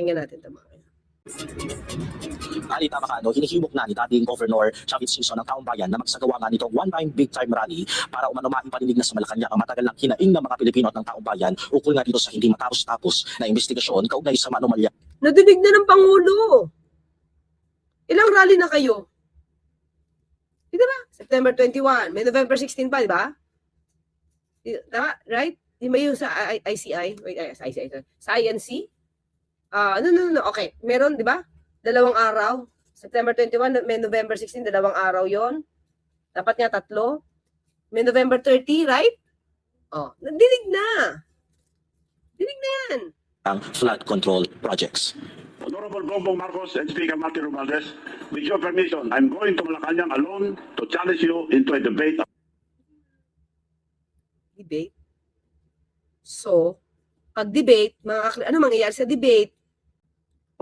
Pakinggan natin ito mga. Ali, tama ka, no? Hinihimok na ni dating Governor Chavit Singson ng taong bayan na magsagawa nga nitong one-time big-time rally para umano maipaninig na sa Malacanang ang matagal ng hinaing ng mga Pilipino at ng taong bayan ukol nga dito sa hindi matapos-tapos na investigasyon kaugnay sa anomalya. Nadinig na ng Pangulo. Ilang rally na kayo? Di ba? September 21, may November 16 pa, di ba? Right? Di ba yung sa ICI? Wait, ICI. Sa INC? No. Okay. Meron, di ba? 2 araw. September 21, may November 16, 2 araw yon. Dapat nga 3. May November 30, right? Oh, dinig na. Dinig na yan. Ang flood control projects. Honorable Bongbong Marcos and Speaker Martin Romualdez, with your permission, I'm going to Malacanang alone to challenge you into a debate. Debate? So, pag-debate, ano mangyayari sa debate?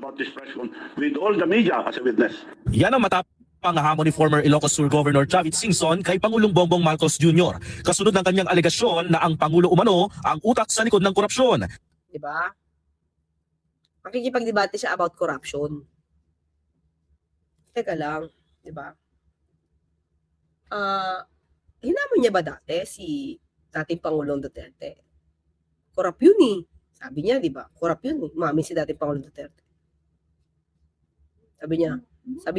About this press con with all the media as a witness. Yan ang matapang hamon ni former Ilocos Sur Governor Chavit Singson kay Pangulong Bongbong Marcos Jr. kasunod ng kanyang alegasyon na ang Pangulo umano ang utak sa likod ng korupsyon. Diba? Makikipagdebate siya about corruption. Teka lang, diba? Hinamon niya ba dati si dating Pangulong Duterte? Korap yun eh. Sabi niya, diba? Korap yun eh. Umamin si dating Pangulong Duterte. Sabi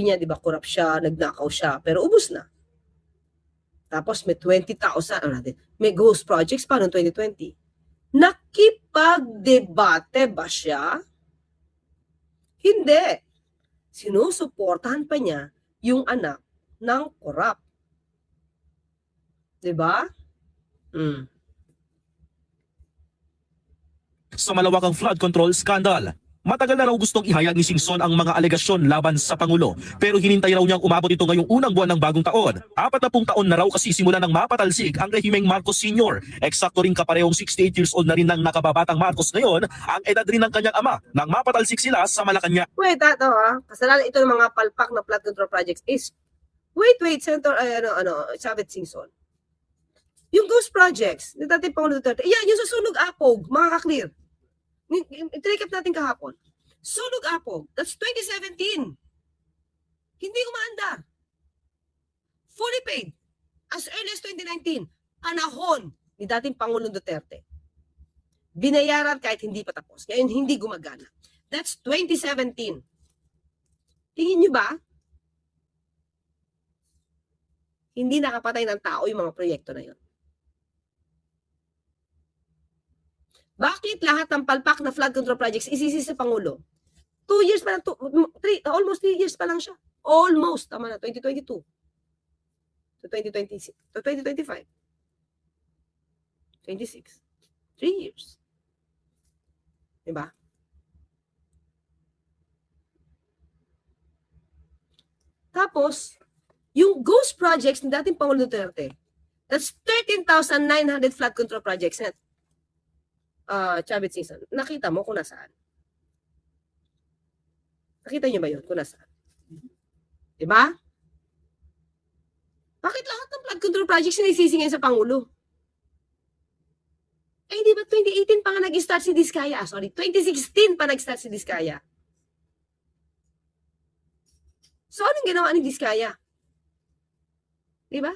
niya, di ba, corrupt siya, nagnakaw siya, pero ubos na. Tapos may 20,000, may ghost projects pa noong 2020. Nakipagdebate ba siya? Hindi. Sinusuportahan pa niya yung anak ng corrupt. Di ba? Sa malawakang flood control scandal, matagal na raw gustong ihayag ni Singson ang mga alegasyon laban sa Pangulo, pero hinintay raw niyang umabot ito ngayong unang buwan ng bagong taon. 40 taon na raw kasi simula nang mapatalsik ang rehimeng Marcos Sr. Eksakto rin kaparehong 68 years old na rin ng nakababatang Marcos ngayon, ang edad rin ng kanyang ama nang mapatalsik sila sa Malacanang. Wait, kasalanan ito ng mga palpak na flood control projects is, Senator, Chavit Singson. Yung ghost projects, ni dating Pangulo Duterte, yan, yung susunog apog, mga ka-clear. I-recap natin kahapon. Sunog apog. That's 2017. Hindi umaandar. Fully paid. As early as 2019. Panahon ni dating Pangulong Duterte. Binayaran kahit hindi pa tapos. Ngayon hindi gumagana. That's 2017. Tingin nyo ba? Hindi nakapatay ng tao yung mga proyekto na yun. Bakit lahat ng palpak na flood control projects isisi sa Pangulo? 2 years pa lang, almost 3 years pa lang siya. Almost, tama na, 2022. To 2026, to 2025. 26. 3 years. Diba? Tapos, yung ghost projects ng dating Pangulo Duterte, that's 13,900 flood control projects. Chavit Singson, nakita mo kung nasaan? Nakita niyo ba yun kung nasaan? Diba? Bakit lahat ng flood control projects sinisisi ngayon sa Pangulo? Eh, di ba 2018 pa nga nag-start si Diskaya? 2016 pa nag-start si Diskaya. So, anong ginawa ni Diskaya? Diba?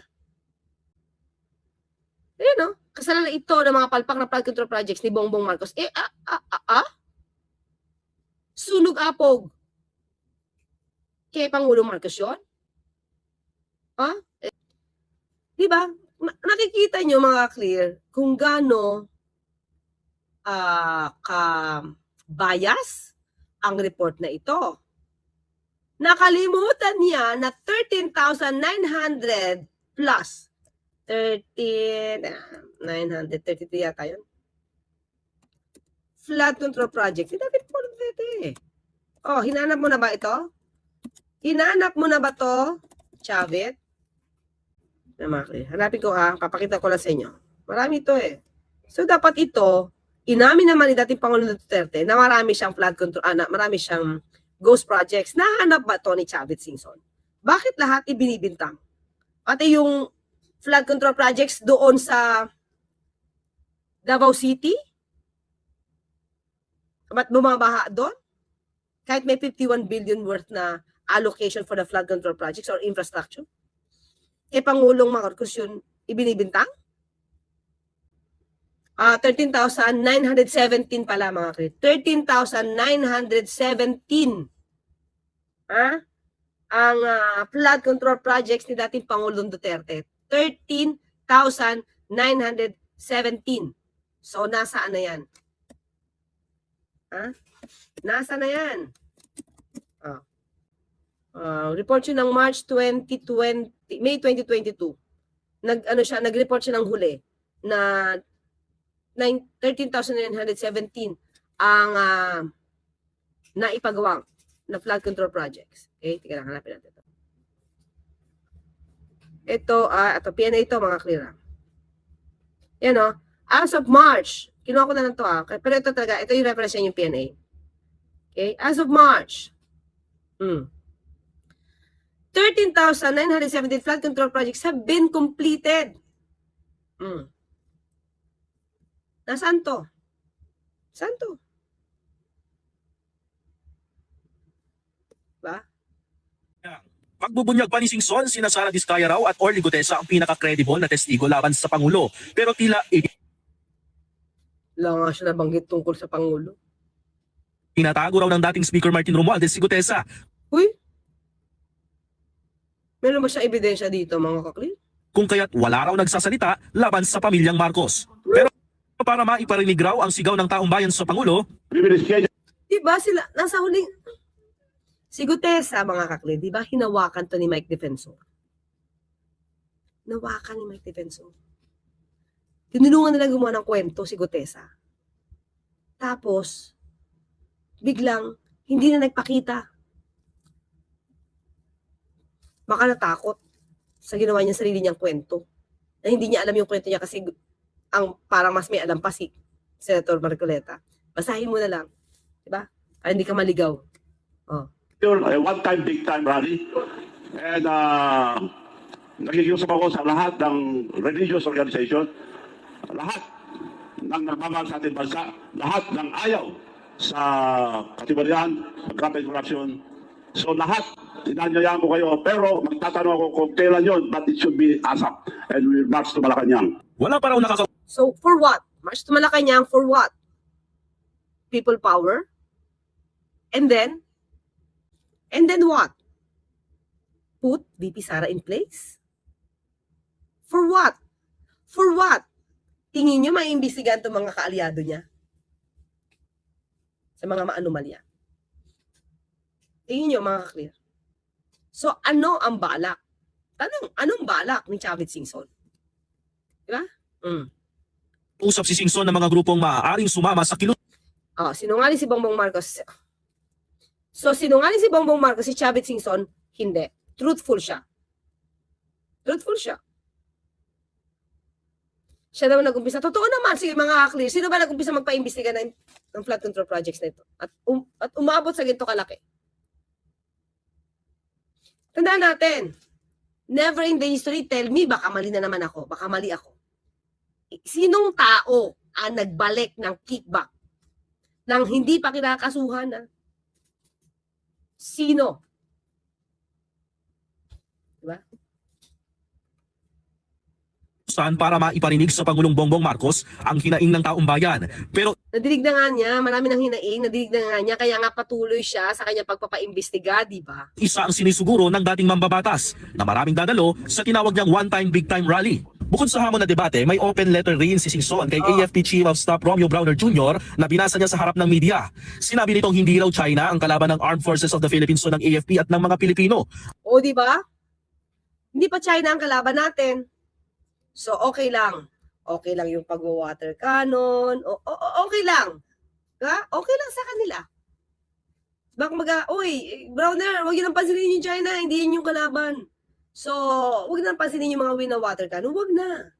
Ayun, no? Kasalanan ito ng mga palpak na flood control projects ni Bongbong Marcos. Sunog apog. Kay Pangulo Marcos yun? Diba? Nakikita nyo mga clear kung gaano ka-bias ang report na ito. Nakalimutan niya na 13,900 plus 933 yata yun. Flood control project. Oh, hinanap mo na ba ito? Hinanap mo na ba to, Chavit? Hanapin ko papakita ko lang sa inyo. Marami ito eh. So dapat ito, inamin naman ni dating Pangulong Duterte na marami siyang flood control, marami siyang ghost projects. Nahanap ba to ni Chavit Singson? Bakit lahat ibinibintang? Pati yung flood control projects doon sa Davao City? Ba't bumabaha doon? Kahit may 51 billion worth na allocation for the flood control projects or infrastructure. Kay Pangulong Marcos yun ibinibintang? 13,917 pala mga kapatid. 13,917. Ang flood control projects ni dating Pangulong Duterte. 13,917. So, nasaan na yan? Nasaan na yan? Report siya ng March 2020, May 2022. Nag-report siya ng huli na 13,917 ang naipagawang na flood control projects. Okay, tika lang, hanapin natin ito. Ito, PNA ito, mga clear. Yan o. As of March, kinuha ko na lang ito pero ito talaga, ito yung reference niya yung PNA. Okay, as of March, 13,917 flood control projects have been completed. Nasaan to? Saan to? Ba? Pagbubunyag pa ni Singson, sina Sara Diskaya raw at Orly Gutesa ang pinaka-credible na testigo laban sa Pangulo. Pero tila Wala nga siya nabanggit tungkol sa Pangulo. tinatago raw ng dating Speaker Martin Romualdez si Gutesa. Uy! Meron ba siya ebidensya dito, mga kakli? Kung kaya't wala raw nagsasalita laban sa pamilyang Marcos. Pero para maiparinig raw ang sigaw ng taong bayan sa Pangulo, We will schedule Diba sila, nasa huling, si Gutesa, mga kakli, diba hinawakan to ni Mike Defensor? Hinawakan ni Mike Defensor. Tinulungan nila gumawa ng kwento si Gutesa. Tapos, biglang, hindi na nagpakita. Baka natakot sa ginawa niya sarili niyang kwento. Na hindi niya alam yung kwento niya kasi parang mas may alam pa si Senator Marcoleta. Basahin mo na lang. Diba? Para hindi ka maligaw. Oh. a one-time, big-time rally. And nakikiusap ako sa lahat ng religious organization, lahat ng nagmamahal sa ating bansa, lahat ng ayaw sa katiwalian, pag-rapid corruption. So lahat, tinanyayahan ko kayo, pero magtatanong ako kung kailan yun, but it should be ASAP. And we will march to Malacanang. wala pa raw So, for what? March to Malacanang, for what? People power? And then what? Put VP Sara in place? For what? For what? Tingin nyo maiimbestigahan itong mga kaalyado niya? Sa mga maanomalya. Tingin nyo, mga clear. So, ano ang balak? Anong balak ni Chavit Singson? Diba? usap si Singson ng mga grupong maaaring sumama sa kilos Sinungaling si Bongbong Marcos. So, sinungaling si Bongbong Marcos, si Chavit Singson, hindi. Truthful siya. Truthful siya. Siya daw nag-umpisa. Totoo naman, sige mga clear. Sino ba nag-umpisa magpa-imbestiga ng flood control projects na ito? At umabot sa ganito kalaki. Tandaan natin, never in the history tell me, baka mali na naman ako, baka mali ako. Sinong tao ang nagbalik ng kickback nang hindi pa kinakasuhan? Sino? Diba? para maiparinig sa Pangulong Bongbong Marcos ang hinaing ng taong bayan. Pero Nadinig na nga niya, marami nang hinaing, nadinig na nga niya, kaya nga patuloy siya sa kanya pagpapaimbestiga, di ba? isa ang sinisuguro ng dating mambabatas na maraming dadalo sa tinawag niyang one-time big-time rally. Bukod sa hamon na debate, may open letter rin si Singson kay AFP Chief of Staff Romeo Browner Jr. na binasa niya sa harap ng media. Sinabi nitong hindi raw China ang kalaban ng Armed Forces of the Philippines o ng AFP at ng mga Pilipino. O, di ba? Hindi pa China ang kalaban natin. So, okay lang. Okay lang yung pag-water cannon. Okay lang. Diba? Okay lang sa kanila. Baka Browner, huwag yun ang pansinin yung China. Hindi yun yung kalaban. So, huwag na pansinin yung mga win-water cannon. Huwag na.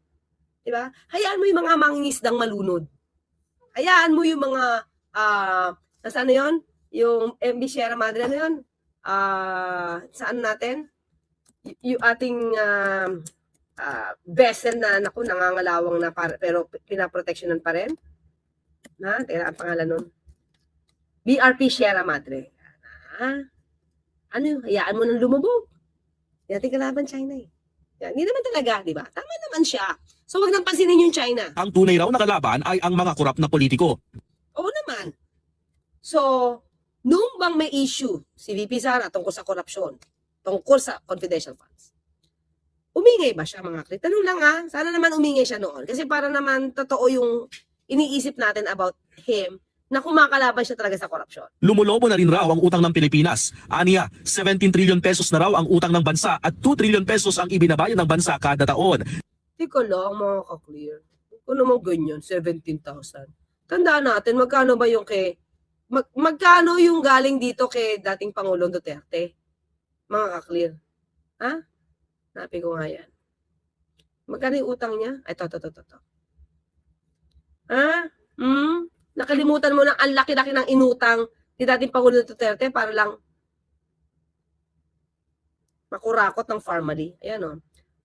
Diba? Hayaan mo yung mga mangingisdang malunod. Hayaan mo yung mga, nasaan na yun? Yung MB Sierra Madre na yun? Saan natin? Yung ating vessel na nangangalawang na pero pinaproteksyonan pa rin. Teka, ang pangalan nun. BRP Sierra Madre. Ano yun? Hayaan mo nang lumubog. Hindi natin kalaban China eh. Yan, hindi naman talaga, di ba? Tama naman siya. So wag nang pansinin yung China. Ang tunay raw na kalaban ay ang mga korap na politiko. Oo naman. So, nung bang may issue si VP Sara tungkol sa korupsyon, tungkol sa confidential funds, umingay ba siya mga klit? Tanong lang sana naman umingay siya noon. Kasi para naman totoo yung iniisip natin about him na kumakalaban siya talaga sa korupsyon. Lumulobo na rin raw ang utang ng Pilipinas. Aniya, 17 trillion pesos na raw ang utang ng bansa at 2 trillion pesos ang ibinabayad ng bansa kada taon. Di ko lang mga ka-clear. Kung naman ganyan, 17,000. Tandaan natin, magkano ba yung magkano yung galing dito kay dating Pangulong Duterte? Mga ka-clear. Ha? Napi ko nga yan. Magkano yung utang niya? Ay, to. Ha? Nakalimutan mo na ang laki-laki ng inutang ni dating Pangulong Duterte para lang makurakot ng family. Ayan o.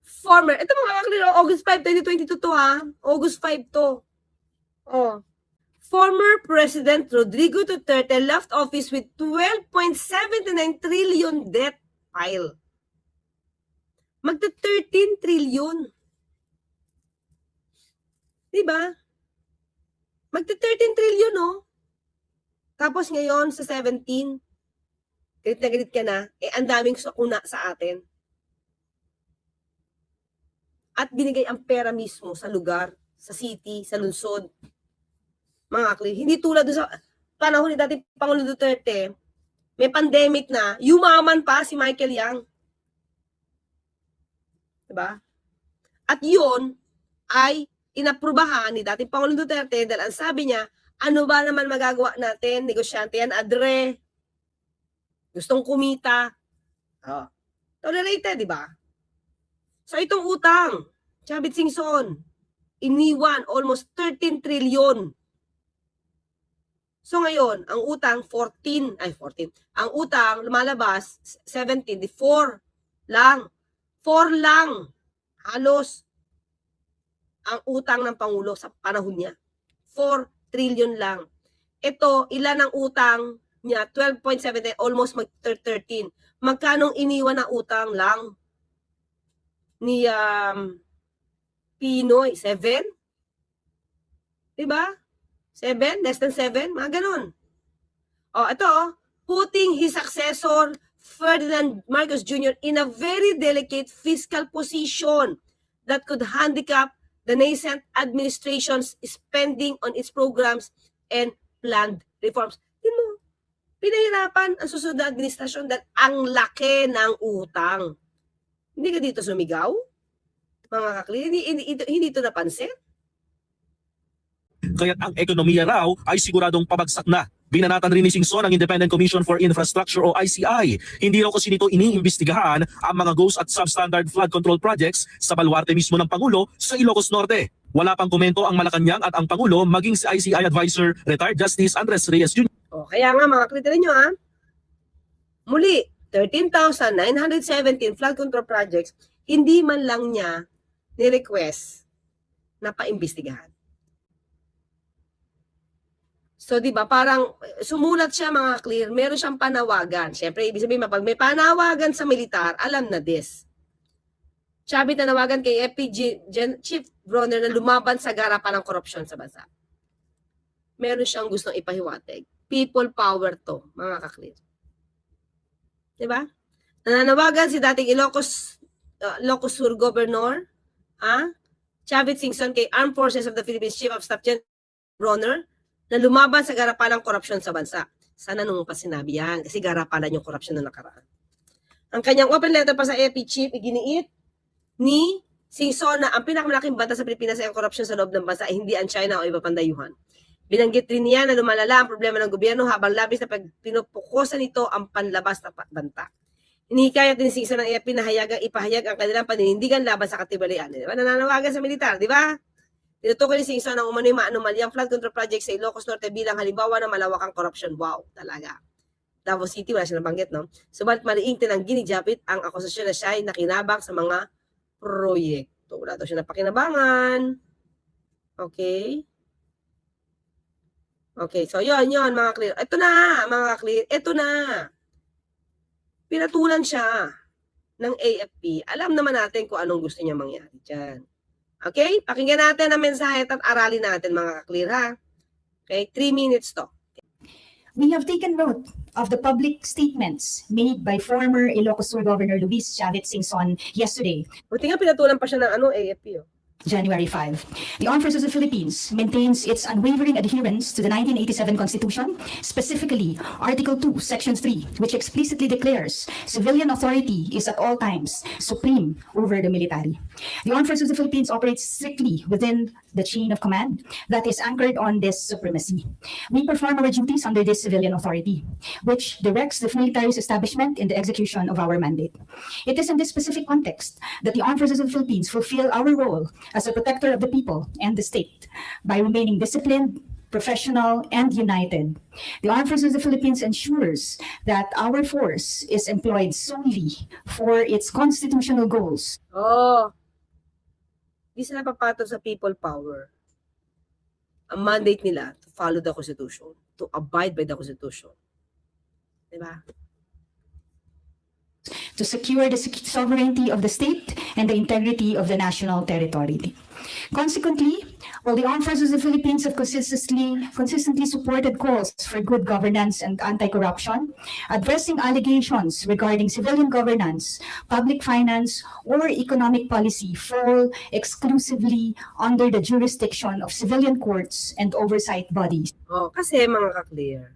Ito mga ka-clear, August 5, 2022 to ha. August 5 to. Oh. Former President Rodrigo Duterte left office with 12.79 trillion debt pile. Magta 13 trillion. Diba? Magta 13 trillion, no? Tapos ngayon, sa 17, galit na galit ka na, ang daming sakuna sa atin. At binigay ang pera mismo sa lugar, sa city, sa lungsod. Mga kakli, hindi tulad doon sa panahon ni dating Pangulong Duterte, may pandemic na, yumaman pa si Michael Yang. Diba? At yun ay inaprubahan ni dating Pangulong Duterte dahil ang sabi niya, ano ba naman magagawa natin? Negosyante yan, adre. Gustong kumita. Oh. Tolerated, di ba? So itong utang, Chavit Singson, iniwan almost 13 trillion. So ngayon, ang utang 14. Ang utang lumalabas 17, 4 lang. 4 lang. Halos ang utang ng Pangulo sa panahon niya. 4 trillion lang. Ito, ilan ang utang niya? 12.7, almost mag-13. Magkanong iniwan na utang lang ni Pinoy? 7? Diba? 7? Less than 7? Mga ganun. O, ito, putting his successor, Ferdinand Marcos Jr. in a very delicate fiscal position that could handicap the nascent administration's spending on its programs and planned reforms. Mo, pinahirapan ang susunod na administrasyon dahil ang laki ng utang. Hindi ka dito sumigaw? Mga kakli, hindi ito napansin? Kaya't ang ekonomiya raw ay siguradong pabagsak na. Binanatan rin ni Singson ang Independent Commission for Infrastructure o ICI. Hindi raw kasi nito iniimbestigahan ang mga ghost at substandard flood control projects sa baluarte mismo ng Pangulo sa Ilocos Norte. Wala pang komento ang Malacanang at ang Pangulo maging si ICI Advisor Retired Justice Andres Reyes Jr. O, kaya nga mga kriteria nyo muli, 13,917 flood control projects, hindi man lang niya ni-request na paimbestigahan. So, di ba, parang sumulat siya mga clear, meron siyang panawagan. Siyempre, ibig sabihin, pag may panawagan sa militar, alam na this. Chavit na nawagan kay FPG Chief Bronner na lumaban sa garapan ng korupsyon sa bansa. Meron siyang gustong ipahiwatig. People power to, mga kaklear. Di ba? Nananawagan si dating Ilocos Sur Governor, Chavit Singson kay Armed Forces of the Philippines Chief of Staff General Bronner, na lumaban sa garapan ng korupsyon sa bansa. Sana nung pa sinabi yan, kasi garapan yung korupsyon na nakaraan. Ang kanyang open letter pa sa AP Chief, iginiit ni Singson na ang pinakamalaking banta sa Pilipinas ay ang korupsyon sa loob ng bansa ay hindi ang China o iba pang dayuhan. Binanggit rin niya na lumalala ang problema ng gobyerno habang labis na pinupukusan nito ang panlabas na banta. Inihikayat din si Singson ng AP na ipahayag ang kanilang paninindigan laban sa katiwalian. Diba? Nananawagan sa militar, di ba? Tinutukoy ni Singson ang umano'y maanumalyang flood control project sa Ilocos Norte bilang halimbawa ng malawakang korupsyon. Wow, talaga. Davao City, wala siya nabanggit, no? Subalit maliing tinanggi ni Japit ang akusasyon na siya ay nakinabang sa mga proyekto. Wala daw siya napakinabangan. Okay. Okay, so yun, mga clear. Ito na, mga clear. Ito na. pinatulan siya ng AFP, alam naman natin kung anong gusto niya mangyari dyan. Okay? Pakinggan natin ang mensahe at aralin natin mga ka-clear ha. Okay? 3 minutes to. We have taken note of the public statements made by former Ilocos Sur Governor Luis Chavit Singson yesterday, Buti nga pinatulan pa siya ng AFP. Oh. January 5. The Armed Forces of the Philippines maintains its unwavering adherence to the 1987 Constitution, specifically Article 2, Section 3, which explicitly declares civilian authority is at all times supreme over the military. The Armed Forces of the Philippines operates strictly within the chain of command that is anchored on this supremacy. We perform our duties under this civilian authority, which directs the military's establishment in the execution of our mandate. It is in this specific context that the Armed Forces of the Philippines fulfill our role as a protector of the people and the state by remaining disciplined, professional, and united. The Armed Forces of the Philippines ensures that our force is employed solely for its constitutional goals. Oh, di sila papatol sa people power. Ang mandate nila to follow the Constitution, to abide by the Constitution. Diba? To secure the sovereignty of the state and the integrity of the national territory. Consequently, while the Armed Forces of the Philippines have consistently supported calls for good governance and anti-corruption, addressing allegations regarding civilian governance, public finance, or economic policy fall exclusively under the jurisdiction of civilian courts and oversight bodies. Oh, kasi mga ka-clear,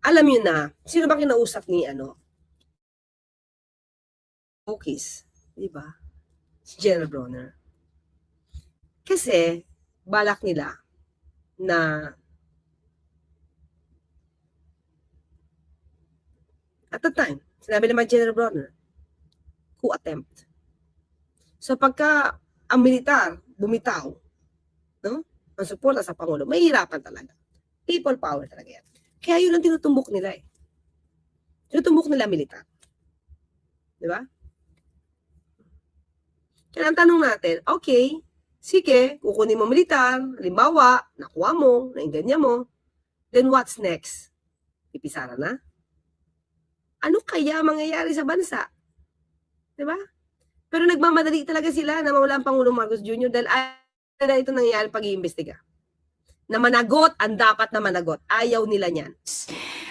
alam nyo na, sino ba kinausap ni Okis, di ba? Si General Bronner. Kasi, balak nila na at the time, sinabi naman General Bronner, coup attempt. So pagka ang militar bumitaw, no? Ang suporta sa Pangulo, mahihirapan talaga. People power talaga yan. Kaya yun ang tinutumbok nila eh. Tinutumbok nila militar. Di ba? Kaya ang tanong natin, okay, sige, kukunin mo militar, halimbawa, nakuha mo, naingganya mo, then what's next? Ipisara na? Ano kaya mangyayari sa bansa? Diba? Pero nagmamadali talaga sila na mawala ang Pangulong Marcos Jr. dahil ayaw na ito nangyayari pag-iimbestiga. Na managot, ang dapat na managot. Ayaw nila niyan.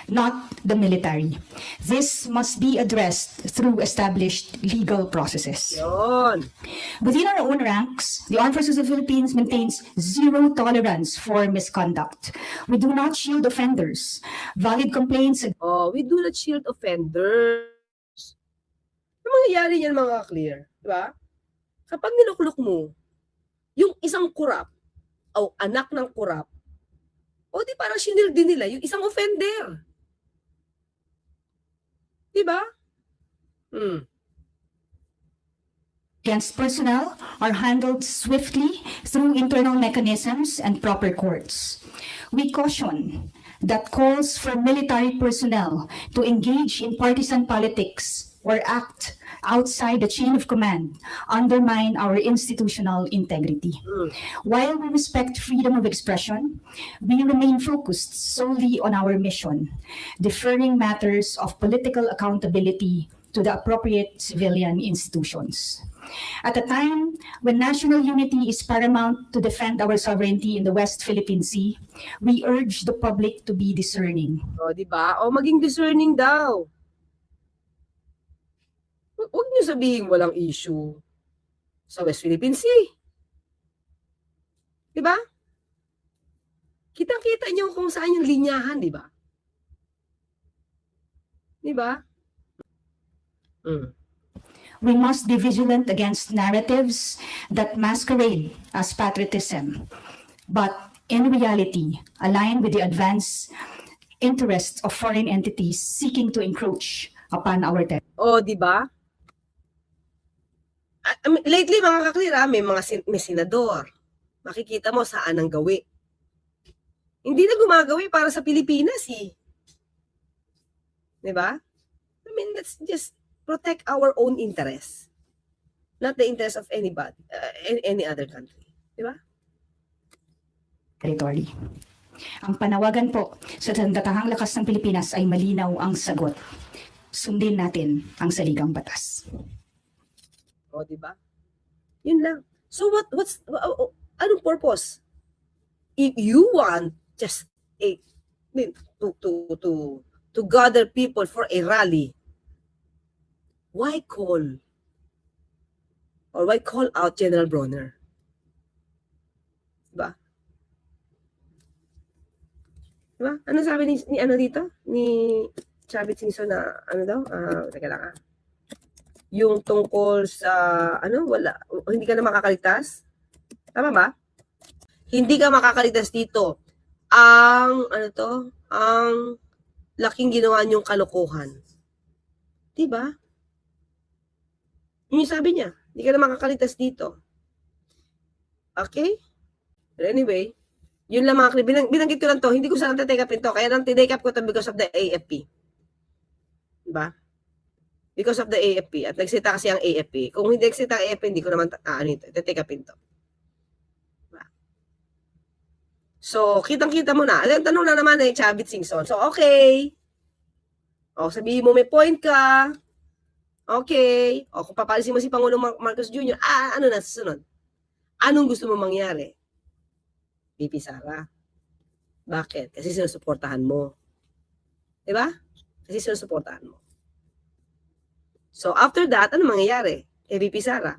Not the military. This must be addressed through established legal processes. Yun. Within our own ranks, the Armed Forces of the Philippines maintains zero tolerance for misconduct. We do not shield offenders. Valid complaints. Oh, we do not shield offenders. Ano mangyayari niyan mga clear? Diba? Kapag niluklok mo, yung isang kurap, o anak ng kurap, o di parang shield din nila yung isang offender. Diba? Against personnel are handled swiftly through internal mechanisms and proper courts. We caution that calls for military personnel to engage in partisan politics or act outside the chain of command undermine our institutional integrity. While we respect freedom of expression, we remain focused solely on our mission, deferring matters of political accountability to the appropriate civilian institutions. At a time when national unity is paramount to defend our sovereignty in the West Philippine Sea, we urge the public to be discerning. O, diba? O, maging discerning daw. Huwag niyo sabihin walang issue sa West Philippine Sea. Diba? Kitang-kita niyo kung saan yung linyahan, diba? Diba? We must be vigilant against narratives that masquerade as patriotism, but in reality align with the advanced interests of foreign entities seeking to encroach upon our territory. O, diba? Lately, mga kaklira, may senador. Makikita mo saan ang gawi. Hindi na gumagawi para sa Pilipinas, eh. Diba? I mean, let's just protect our own interests. Not the interest of anybody, any other country. Diba? Territory. Ang panawagan po sa sandatahang lakas ng Pilipinas ay malinaw ang sagot. sundin natin ang saligang batas. O, di ba? Yun lang. So anong purpose? If you want just to gather people for a rally, why call out General Bronner? Diba? Diba? Ano sabi ni ano dito? Ni Chavit Singson na ano daw? Teka lang yung tungkol sa hindi ka na makakaligtas? Tama ba? Hindi ka makakaligtas dito. Ang laking ginawa niyong kalokohan. Diba? Yun yung sabi niya. Hindi ka na makakaligtas dito. Okay? But anyway, yun lang mga binanggit ko lang to. Hindi ko sana take upin to. Kaya nang tinake up ko to because of the AFP. Diba? Because of the AFP. At nagsita kasi ang AFP. Kung hindi nagsita ang AFP, hindi ko naman take upin to. Diba? So, kitang-kita mo na. Ang tanong na naman ay Chavit Singson. So, okay. O, sabihin mo may point ka. Okay. O, kung papalisin mo si Pangulong Marcos Jr., ano na susunod? Anong gusto mo mangyari? VP Sara. Bakit? Kasi sinusuportahan mo. Diba? Kasi sinusuportahan mo. So, after that, ano mangyayari? Kay VP Sara?